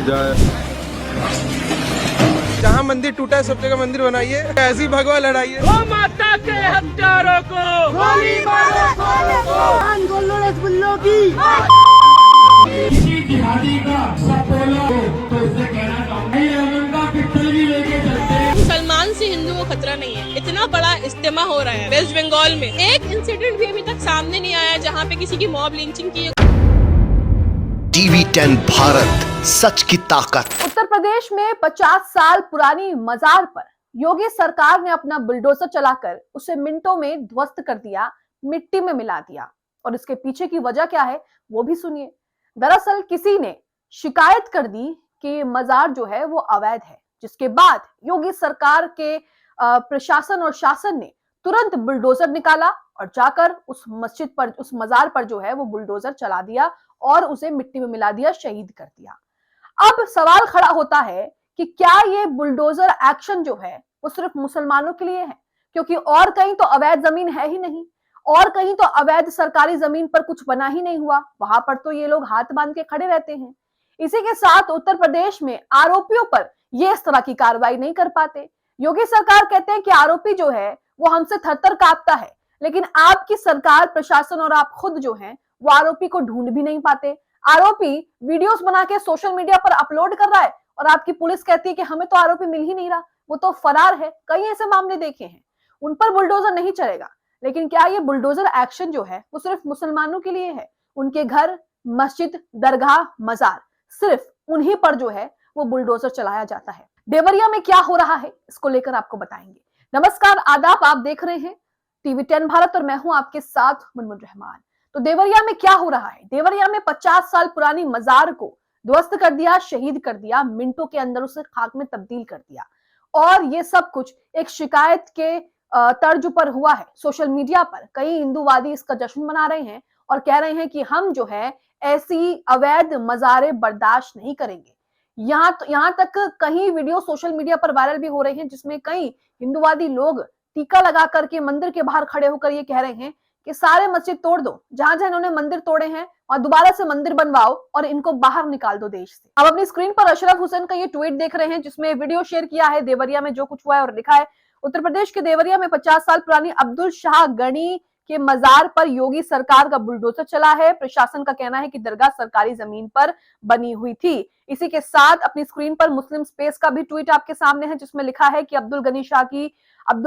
जाए। जहाँ मंदिर टूटा है सब जगह मंदिर बनाइए, ऐसी भगवा लड़ाइए। माता के हत्यारों को गोली मारो, गोलो रसगुल्लों की। किसी जिहादी का सपोलो तो इससे कहना चाहूँगा उनका पिस्तौल भी लेके चलते। मुसलमान से हिंदू को खतरा नहीं है। इतना बड़ा इज्तिमा हो रहा है वेस्ट बंगाल में, एक इंसिडेंट भी अभी तक सामने नहीं आया जहाँ पे किसी की मॉब लिंचिंग की। TV10 भारत, सच की ताकत। उत्तर प्रदेश में 50 साल पुरानी मजार पर योगी सरकार ने अपना बुलडोजर चलाकर उसे मिनटों में ध्वस्त कर दिया, मिट्टी में मिला दिया। और इसके पीछे की वजह क्या है वो भी सुनिए। दरअसल किसी ने शिकायत कर दी कि मजार जो है वो अवैध है, जिसके बाद योगी सरकार के प्रशासन और शासन ने तुरंत बुलडोजर निकाला और जाकर उस मस्जिद पर, उस मजार पर जो है वो बुलडोजर चला दिया और उसे मिट्टी में मिला दिया, शहीद कर दिया। अब सवाल खड़ा होता है कि क्या ये बुलडोजर एक्शन जो है वो सिर्फ मुसलमानों के लिए है, क्योंकि और कहीं तो अवैध जमीन है ही नहीं, और कहीं तो अवैध सरकारी जमीन पर कुछ बना ही नहीं हुआ, वहां पर तो ये लोग हाथ बांध के खड़े रहते हैं। इसी के साथ उत्तर प्रदेश में आरोपियों पर ये इस तरह की कार्रवाई नहीं कर पाते। योगी सरकार कहते हैं कि आरोपी जो है वो हमसे थरथर कांपता है, लेकिन आपकी सरकार, प्रशासन और आप खुद जो हैं वो आरोपी को ढूंढ भी नहीं पाते। आरोपी वीडियोस बना के सोशल मीडिया पर अपलोड कर रहा है और आपकी पुलिस कहती है कि हमें तो आरोपी मिल ही नहीं रहा, वो तो फरार है। कई ऐसे मामले देखे हैं, उन पर बुलडोजर नहीं चलेगा। लेकिन क्या ये बुलडोजर एक्शन जो है वो सिर्फ मुसलमानों के लिए है? उनके घर, मस्जिद, दरगाह, मजार, सिर्फ उन्हीं पर जो है वो बुलडोजर चलाया जाता है। देवरिया में क्या हो रहा है इसको लेकर आपको बताएंगे। नमस्कार, आदाब, आप देख रहे हैं TV10 भारत और मैं हूं आपके साथ मुनमुन रहमान। तो देवरिया में क्या हो रहा है? देवरिया में 50 साल पुरानी मजार को ध्वस्त कर दिया, शहीद कर दिया, मिनटों के अंदर उसे खाक में तब्दील कर दिया। और ये सब कुछ एक शिकायत के तर्ज पर हुआ है। सोशल मीडिया पर कई हिंदूवादी इसका जश्न मना रहे हैं और कह रहे हैं कि हम जो है ऐसी अवैध मजारें बर्दाश्त नहीं करेंगे। यहाँ तक कई वीडियो सोशल मीडिया पर वायरल भी हो रहे हैं जिसमें कई हिंदूवादी लोग टीका लगा करके मंदिर के बाहर खड़े होकर ये कह रहे हैं कि सारे मस्जिद तोड़ दो, जहां जहां इन्होंने मंदिर तोड़े हैं और दोबारा से मंदिर बनवाओ और इनको बाहर निकाल दो देश से। अब अपनी स्क्रीन पर अशरफ हुसैन का ये ट्वीट देख रहे हैं जिसमें वीडियो शेयर किया है देवरिया में जो कुछ हुआ है और लिखा है, उत्तर प्रदेश के देवरिया में 50 साल पुरानी अब्दुल शाह गनी के मजार पर योगी सरकार का बुलडोजर चला है। प्रशासन का कहना है कि दरगाह सरकारी जमीन पर बनी हुई थी। इसी के साथ अपनी स्क्रीन पर मुस्लिम स्पेस का भी ट्वीट आपके सामने है जिसमें लिखा है कि अब्दुल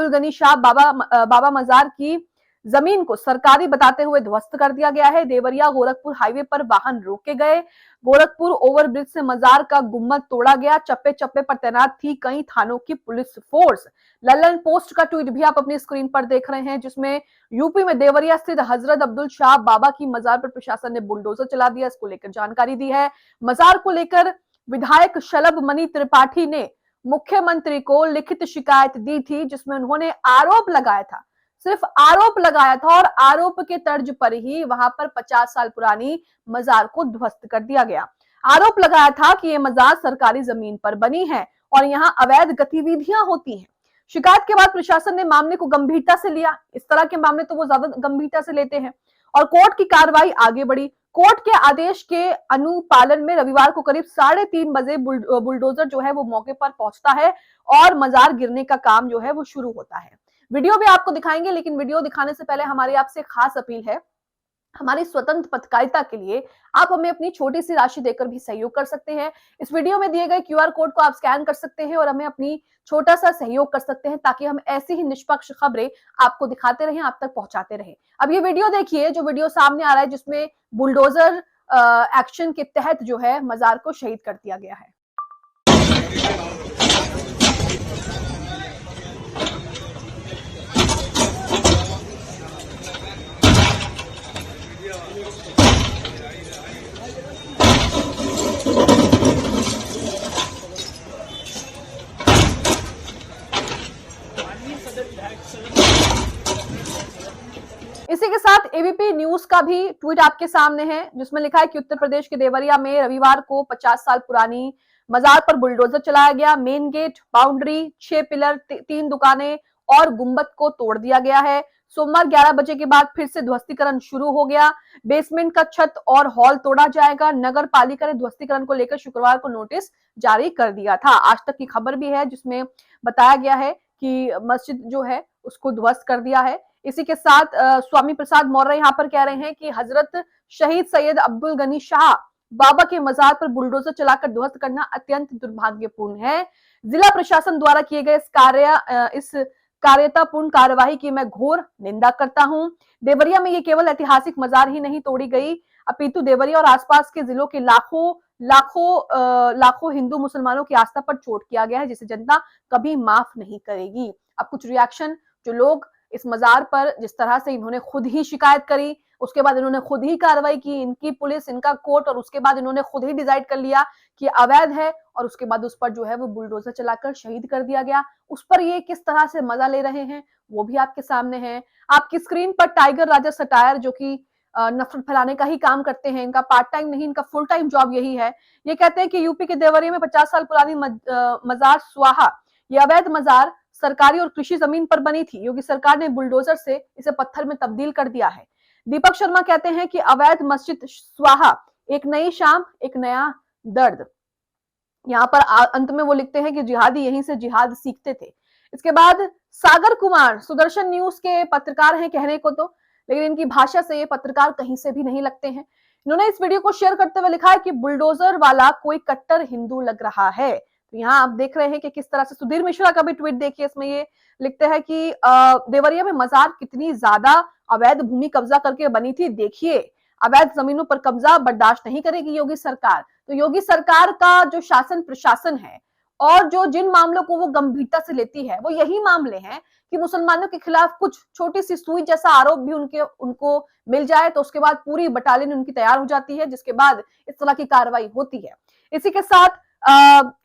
गनी शाह बाबा मजार की जमीन को सरकारी बताते हुए ध्वस्त कर दिया गया है। देवरिया गोरखपुर हाईवे पर वाहन रोके गए। गोरखपुर ओवरब्रिज से मजार का गुम्बद तोड़ा गया। चप्पे चप्पे पर तैनात थी कई थानों की पुलिस फोर्स। लल्लन पोस्ट का ट्वीट भी आप अपनी स्क्रीन पर देख रहे हैं जिसमें यूपी में देवरिया स्थित हजरत अब्दुल शाह बाबा की मजार पर प्रशासन ने बुलडोजर चला दिया। इसको लेकर जानकारी दी है। मजार को लेकर विधायक शलभ मणि त्रिपाठी ने मुख्यमंत्री को लिखित शिकायत दी थी जिसमें उन्होंने आरोप लगाया था, सिर्फ आरोप लगाया था और आरोप के तर्ज पर ही वहां पर 50 साल पुरानी मजार को ध्वस्त कर दिया गया। आरोप लगाया था कि यह मजार सरकारी जमीन पर बनी है और यहाँ अवैध गतिविधियां होती हैं। शिकायत के बाद प्रशासन ने मामले को गंभीरता से लिया। इस तरह के मामले तो वो ज्यादा गंभीरता से लेते हैं और कोर्ट की कार्रवाई आगे बढ़ी। कोर्ट के आदेश के अनुपालन में रविवार को करीब 3:30 बजे बुलडोजर जो है वो मौके पर पहुंचता है और मजार गिरने का काम जो है वो शुरू होता है। वीडियो भी आपको दिखाएंगे, लेकिन वीडियो दिखाने से पहले हमारी आपसे खास अपील है, हमारी स्वतंत्र पत्रकारिता के लिए आप हमें अपनी छोटी सी राशि देकर भी सहयोग कर सकते हैं। इस वीडियो में दिए गए QR कोड को आप स्कैन कर सकते हैं और हमें अपनी छोटा सा सहयोग कर सकते हैं ताकि हम ऐसी ही निष्पक्ष खबरें आपको दिखाते रहें, आप तक पहुंचाते रहें। अब ये वीडियो देखिए जो वीडियो सामने आ रहा है जिसमें बुलडोजर एक्शन के तहत जो है मजार को शहीद कर दिया गया है। इसी के साथ ABP न्यूज का भी ट्वीट आपके सामने है जिसमें लिखा है कि उत्तर प्रदेश के देवरिया में रविवार को 50 साल पुरानी मजार पर बुलडोजर चलाया गया। मेन गेट, बाउंड्री, 6 पिलर, 3 दुकानें और गुंबद को तोड़ दिया गया है। सोमवार 11 बजे के बाद फिर से ध्वस्तीकरण शुरू हो गया। बेसमेंट का छत और हॉल तोड़ा जाएगा। नगर पालिका ने ध्वस्तीकरण को लेकर शुक्रवार को नोटिस जारी कर दिया था। आज तक की खबर भी है जिसमें बताया गया है कि मस्जिद जो है उसको ध्वस्त कर दिया है। इसी के साथ स्वामी प्रसाद मौर्य यहाँ पर कह रहे हैं कि हजरत शहीद सैयद अब्दुल गनी शाह बाबा के मजार पर बुलडोजर चलाकर ध्वस्त करना अत्यंत दुर्भाग्यपूर्ण है। जिला प्रशासन द्वारा किए गए इस कार्यतापूर्ण कार्यवाही की मैं घोर निंदा करता हूं। देवरिया में ये केवल ऐतिहासिक मजार ही नहीं तोड़ी गई, अपितु देवरिया और आसपास के जिलों के लाखों हिंदू मुसलमानों की आस्था पर चोट किया गया है, जिसे जनता कभी माफ नहीं करेगी। अब कुछ रिएक्शन, जो लोग इस मजार पर जिस तरह से इन्होंने खुद ही शिकायत करी, उसके बाद इन्होंने खुद ही कार्रवाई की, इनकी पुलिस, इनका कोर्ट, और उसके बाद इन्होंने खुद ही डिसाइड कर लिया कि अवैध है, और उसके बाद उस पर जो है वो बुलडोजर चलाकर शहीद कर दिया गया। उस पर ये किस तरह से मजा ले रहे हैं वो भी आपके सामने है। आपकी स्क्रीन पर टाइगर राजा सटायर, जो कि नफरत फैलाने का ही काम करते हैं, इनका पार्ट टाइम नहीं, इनका फुल टाइम जॉब यही है। ये कहते हैं कि यूपी के देवरिया में 50 साल पुरानी मजार स्वाहा, ये अवैध मजार सरकारी और कृषि जमीन पर बनी थी। योगी सरकार ने बुलडोजर से इसे पत्थर में तब्दील कर दिया है। दीपक शर्मा कहते हैं कि अवैध मस्जिद स्वाहा, एक नई शाम, एक नया दर्द। यहाँ पर अंत में वो लिखते हैं कि जिहादी यहीं से जिहाद सीखते थे। इसके बाद सागर कुमार सुदर्शन न्यूज के पत्रकार हैं कहने को तो, लेकिन इनकी भाषा से ये पत्रकार कहीं से भी नहीं लगते हैं। इन्होंने इस वीडियो को शेयर करते हुए लिखा है कि बुलडोजर वाला कोई कट्टर हिंदू लग रहा है। तो यहाँ आप देख रहे हैं कि किस तरह से सुधीर मिश्रा का भी ट्वीट देखिए, इसमें ये लिखते हैं कि देवरिया में मजार कितनी ज्यादा अवैध भूमि कब्जा करके बनी थी, देखिए अवैध जमीनों पर कब्जा बर्दाश्त नहीं करेगी योगी सरकार। तो योगी सरकार का जो शासन प्रशासन है और जो जिन मामलों को वो गंभीरता से लेती है, वो यही मामले हैं कि मुसलमानों के खिलाफ कुछ छोटी सी सुई जैसा आरोप भी उनको मिल जाए तो उसके बाद पूरी बटालियन उनकी तैयार हो जाती है, जिसके बाद इस तरह की कार्रवाई होती है। इसी के साथ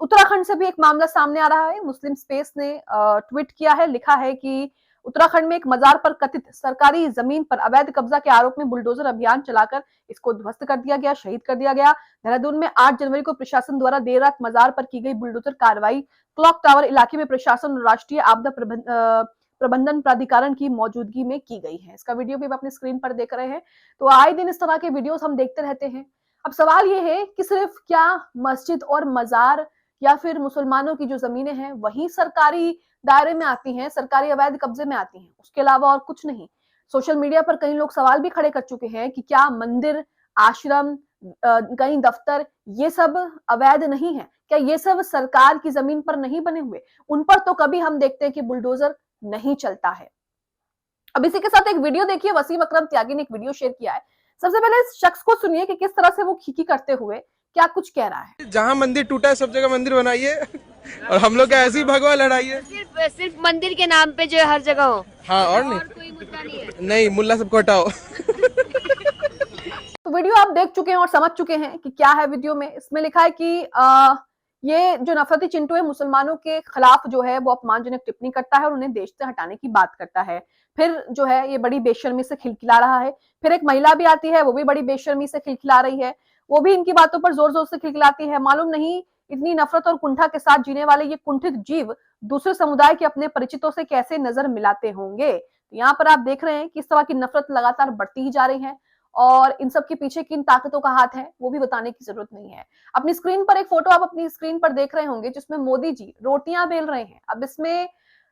उत्तराखंड से भी एक मामला सामने आ रहा है। मुस्लिम स्पेस ने ट्वीट किया है, लिखा है कि उत्तराखंड में एक मजार पर कथित सरकारी जमीन पर अवैध कब्जा के आरोप में बुलडोजर अभियान चलाकर इसको ध्वस्त कर दिया गया, शहीद कर दिया गया। देहरादून में 8 जनवरी को प्रशासन द्वारा देर रात मजार पर की गई बुलडोजर कार्रवाई क्लॉक टावर इलाके में प्रशासन और राष्ट्रीय आपदा प्रबंधन प्राधिकरण की मौजूदगी में की गई है। इसका वीडियो भी आप अपनी स्क्रीन पर देख रहे हैं। तो आए दिन इस तरह के वीडियोस हम देखते रहते हैं। अब सवाल ये है कि सिर्फ क्या मस्जिद और मजार या फिर मुसलमानों की जो जमीनें हैं वही सरकारी दायरे में आती हैं, सरकारी अवैध कब्जे में आती हैं, उसके अलावा और कुछ नहीं। सोशल मीडिया पर कई लोग सवाल भी खड़े कर चुके हैं कि क्या मंदिर, आश्रम, कई दफ्तर, ये सब अवैध नहीं है? क्या ये सब सरकार की जमीन पर नहीं बने हुए? उन पर तो कभी हम देखते हैं कि बुलडोजर नहीं चलता है। अब इसी के साथ एक वीडियो देखिए, वसीम अकरम त्यागी ने एक वीडियो शेयर किया है। सबसे पहले इस शख्स को सुनिए कि किस तरह से वो खीखी करते हुए क्या कुछ कह रहा है। जहाँ मंदिर टूटा है सब जगह मंदिर बनाइए और हम लोग का ऐसी भगवा लड़ाई है। सिर्फ मंदिर के नाम पे जो है हर जगह हो। हाँ, और नहीं, कोई मुद्दा नहीं है। नहीं, मुल्ला सबको हटाओ। तो वीडियो आप देख चुके हैं और समझ चुके हैं कि क्या है वीडियो में। इसमें लिखा है कि ये जो नफरती चिंटू है मुसलमानों के खिलाफ जो है वो अपमानजनक टिप्पणी करता है और उन्हें देश से हटाने की बात करता है। फिर जो है ये बड़ी बेशर्मी से खिलखिला रहा है। फिर एक महिला भी आती है, वो भी बड़ी बेशर्मी से खिलखिला रही है, वो भी इनकी बातों पर जोर जोर से खिलखिलाती है। मालूम नहीं इतनी नफरत और कुंठा के साथ जीने वाले ये कुंठित जीव दूसरे समुदाय के अपने परिचितों से कैसे नजर मिलाते होंगे। तो यहाँ पर आप देख रहे हैं कि इस तरह की नफरत लगातार बढ़ती ही जा रही है और इन सब के पीछे किन ताकतों का हाथ है वो भी बताने की जरूरत नहीं है। अपनी स्क्रीन पर एक फोटो आप अपनी स्क्रीन पर देख रहे होंगे जिसमें मोदी जी रोटियां बेल रहे हैं। अब इसमें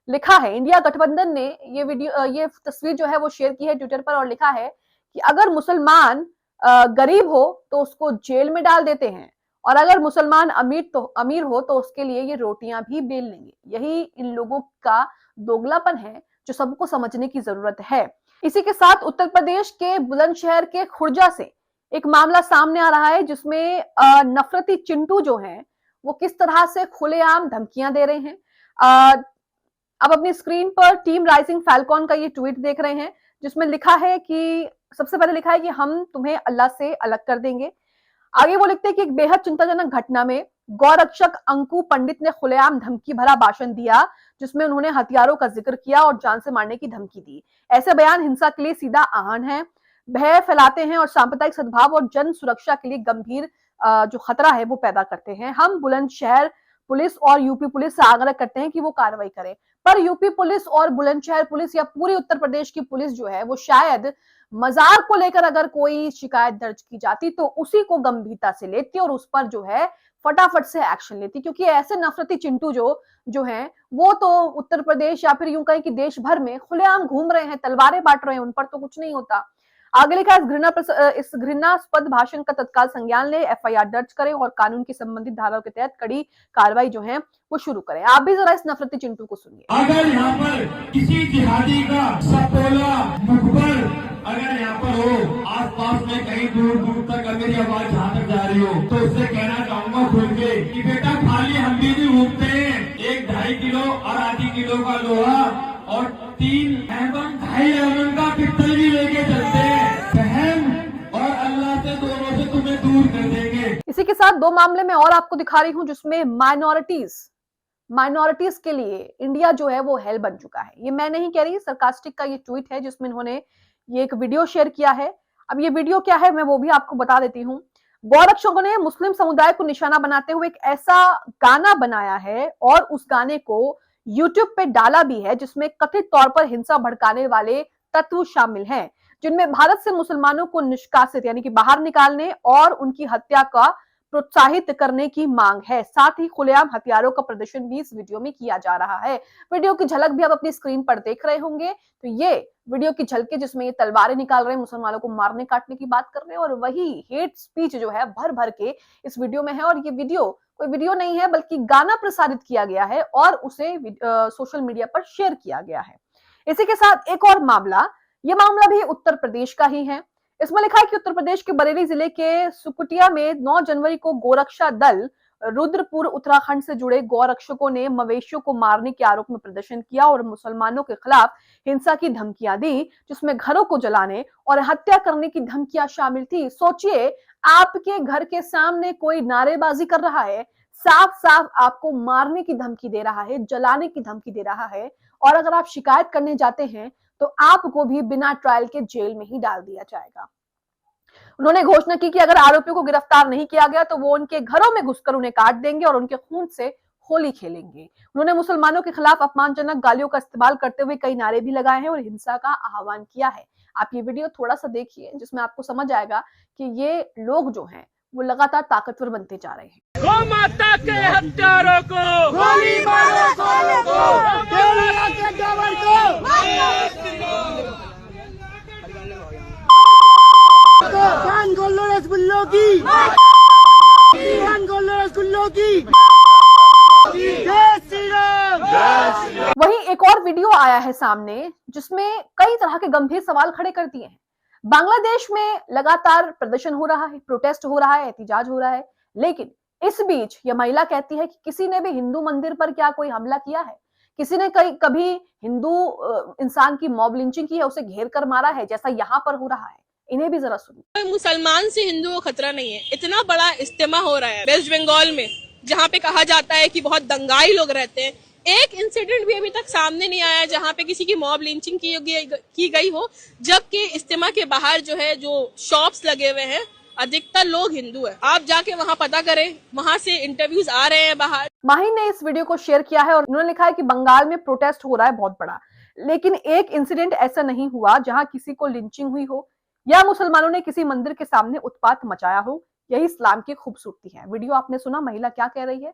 लिखा है, इंडिया गठबंधन ने ये तस्वीर जो है वो शेयर की है ट्विटर पर और लिखा है कि अगर मुसलमान गरीब हो तो उसको जेल में डाल देते हैं और अगर मुसलमान अमीर हो तो उसके लिए ये रोटियां भी बेल लेंगे। यही इन लोगों का दोगलापन है जो सबको समझने की जरूरत है। इसी के साथ उत्तर प्रदेश के बुलंदशहर के खुर्जा से एक मामला सामने आ रहा है जिसमें नफरती चिंटू जो हैं वो किस तरह से खुलेआम धमकियां दे रहे हैं। अब अपनी स्क्रीन पर टीम राइजिंग फैल्कॉन का ये ट्वीट देख रहे हैं जिसमें लिखा है कि सबसे पहले लिखा है कि हम तुम्हें अल्लाह से अलग कर देंगे। आगे वो लिखते हैं कि एक बेहद चिंताजनक घटना में गौरक्षक अंकु पंडित ने खुलेआम धमकी भरा भाषण दिया जिसमें उन्होंने हथियारों का जिक्र किया और जान से मारने की धमकी दी। ऐसे बयान हिंसा के लिए सीधा आह्वान है, भय फैलाते हैं और सांप्रदायिक सद्भाव और जन सुरक्षा के लिए गंभीर जो खतरा है वो पैदा करते हैं। हम बुलंदशहर पुलिस और यूपी पुलिस से आग्रह करते हैं कि वो कार्रवाई करे। पर यूपी पुलिस और बुलंदशहर पुलिस या पूरी उत्तर प्रदेश की पुलिस जो है वो शायद मजार को लेकर अगर कोई शिकायत दर्ज की जाती तो उसी को गंभीरता से लेती और उस पर जो है फटाफट से एक्शन लेती, क्योंकि ऐसे नफरती चिंटू जो हैं वो तो उत्तर प्रदेश या फिर यूं कहें कि देश भर में खुलेआम घूम रहे हैं, तलवारें बांट रहे हैं, उन पर तो कुछ नहीं होता। आगे लिखा इस घृणास्पद भाषण का तत्काल संज्ञान ले, एफआईआर दर्ज करें और कानून की संबंधित धाराओं के तहत कड़ी कार्रवाई जो है वो शुरू करें। आप भी जरा इस नफरती चिंटू को सुनिए। अगर यहाँ पर किसी जिहादी का सपोला मुखबर अगर यहाँ पर हो, आसपास में कहीं दूर दूर तक अगर मेरी आवाज जहाँ तक जा रही हो, तो उससे कहना चाहूंगा खुल के कि बेटा खाली हम भी नहीं घूमते हैं। 1-2.5 किलो और आधी किलो का लोहा और 3 एवं 2.5 एवं का पित्तल भी लेके चलते हैं। बहन और अल्लाह से दोनों से तुम्हें दूर कर देंगे। इसी के साथ 2 मामले में और आपको दिखा रही हूं जिसमें माइनॉरिटीज के लिए इंडिया जो है वो हेल बन चुका है। ये मैं नहीं कह रही, सरकास्टिक का ये ट्वीट है जिसमें इन्होंने ये एक वीडियो शेयर किया है। अब ये वीडियो क्या है मैं वो भी आपको बता देती हूँ। गौरक्षकों ने मुस्लिम समुदाय को निशाना बनाते हुए एक ऐसा गाना बनाया है और उस गाने को यूट्यूब पे डाला भी है जिसमें कथित तौर पर हिंसा भड़काने वाले तत्व शामिल हैं, जिनमें भारत से मुसलमानों को निष्कासित यानी कि बाहर निकालने और उनकी हत्या का प्रोत्साहित करने की मांग है। साथ ही खुलेआम हथियारों का प्रदर्शन भी इस वीडियो में किया जा रहा है। वीडियो की झलक भी आप अपनी स्क्रीन पर देख रहे होंगे। तो ये वीडियो की झलक जिसमें ये तलवारें निकाल रहे हैं, मुसलमानों को मारने काटने की बात कर रहे हैं और वही हेट स्पीच जो है भर भर के इस वीडियो में है। और ये वीडियो कोई वीडियो नहीं है बल्कि गाना प्रसारित किया गया है और उसे सोशल मीडिया पर शेयर किया गया है। इसी के साथ एक और मामला, ये मामला भी उत्तर प्रदेश का ही है। इसमें लिखा है कि उत्तर प्रदेश के बरेली जिले के सुकुटिया में 9 जनवरी को गोरक्षा दल रुद्रपुर उत्तराखंड से जुड़े गौरक्षकों ने मवेशियों को मारने के आरोप में प्रदर्शन किया और मुसलमानों के खिलाफ हिंसा की धमकियां दी, जिसमें घरों को जलाने और हत्या करने की धमकियां शामिल थी। सोचिए, आपके घर के सामने कोई नारेबाजी कर रहा है, साफ साफ आपको मारने की धमकी दे रहा है, जलाने की धमकी दे रहा है, और अगर आप शिकायत करने जाते हैं तो आपको भी बिना ट्रायल के जेल में ही डाल दिया जाएगा। उन्होंने घोषणा की कि अगर आरोपियों को गिरफ्तार नहीं किया गया तो वो उनके घरों में घुसकर उन्हें काट देंगे और उनके खून से होली खेलेंगे। उन्होंने मुसलमानों के खिलाफ अपमानजनक गालियों का इस्तेमाल करते हुए कई नारे भी लगाए हैं और हिंसा का आह्वान किया है। आप ये वीडियो थोड़ा सा देखिए जिसमें आपको समझ आएगा कि ये लोग जो हैं वो लगातार ताकतवर बनते जा रहे हैं। गौ माता के हत्यारों को गोली मारो, गोली को गोलियां के गवर को खान गोल्लो रसगुल्लो की, खान गोल्लो रसगुल्लो की। जय श्री राम। वहीं एक और वीडियो आया है सामने जिसमें कई तरह के गंभीर सवाल खड़े कर दिए हैं। बांग्लादेश में लगातार प्रदर्शन हो रहा है, प्रोटेस्ट हो रहा है, एहतिजाज हो रहा है, लेकिन इस बीच यह महिला कहती है कि किसी ने भी हिंदू मंदिर पर क्या कोई हमला किया है, किसी ने कभी हिंदू इंसान की मॉब लिंचिंग की है, उसे घेर कर मारा है जैसा यहाँ पर हो रहा है। इन्हें भी जरा सुनिए। मुसलमान से हिंदू को खतरा नहीं है। इतना बड़ा इज्तिमा हो रहा है वेस्ट बंगाल में जहाँ पे कहा जाता है कि बहुत दंगाई लोग रहते हैं। एक इंसिडेंट भी अभी तक सामने नहीं आया जहाँ पे किसी की मॉब लिंचिंग की गई हो, जबकि इज्तिमा के बाहर जो है जो शॉप्स लगे हुए हैं अधिकतर लोग हिंदू है। आप जाके वहाँ पता करें, वहाँ से इंटरव्यूज आ रहे हैं बाहर। माही ने इस वीडियो को शेयर किया है और उन्होंने लिखा है कि बंगाल में प्रोटेस्ट हो रहा है बहुत बड़ा, लेकिन एक इंसिडेंट ऐसा नहीं हुआ जहाँ किसी को लिंचिंग हुई हो या मुसलमानों ने किसी मंदिर के सामने उत्पात मचाया हो। यही इस्लाम की खूबसूरती है। वीडियो आपने सुना महिला क्या कह रही है,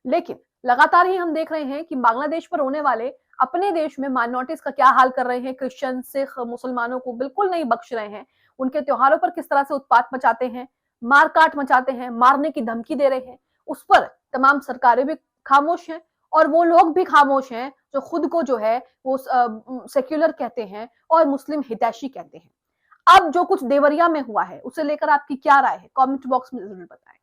लेकिन लगातार ही हम देख रहे हैं कि बांग्लादेश पर होने वाले अपने देश में माइनॉरिटीज का क्या हाल कर रहे हैं। क्रिश्चियन, सिख, मुसलमानों को बिल्कुल नहीं बख्श रहे हैं। उनके त्योहारों पर किस तरह से उत्पात मचाते हैं, मारकाट मचाते हैं, मारने की धमकी दे रहे हैं, उस पर तमाम सरकारें भी खामोश हैं और वो लोग भी खामोश हैं जो खुद को जो है वो सेक्युलर कहते हैं और मुस्लिम हितैषी कहते हैं। अब जो कुछ देवरिया में हुआ है उसे लेकर आपकी क्या राय है, कमेंट बॉक्स में जरूर बताएं।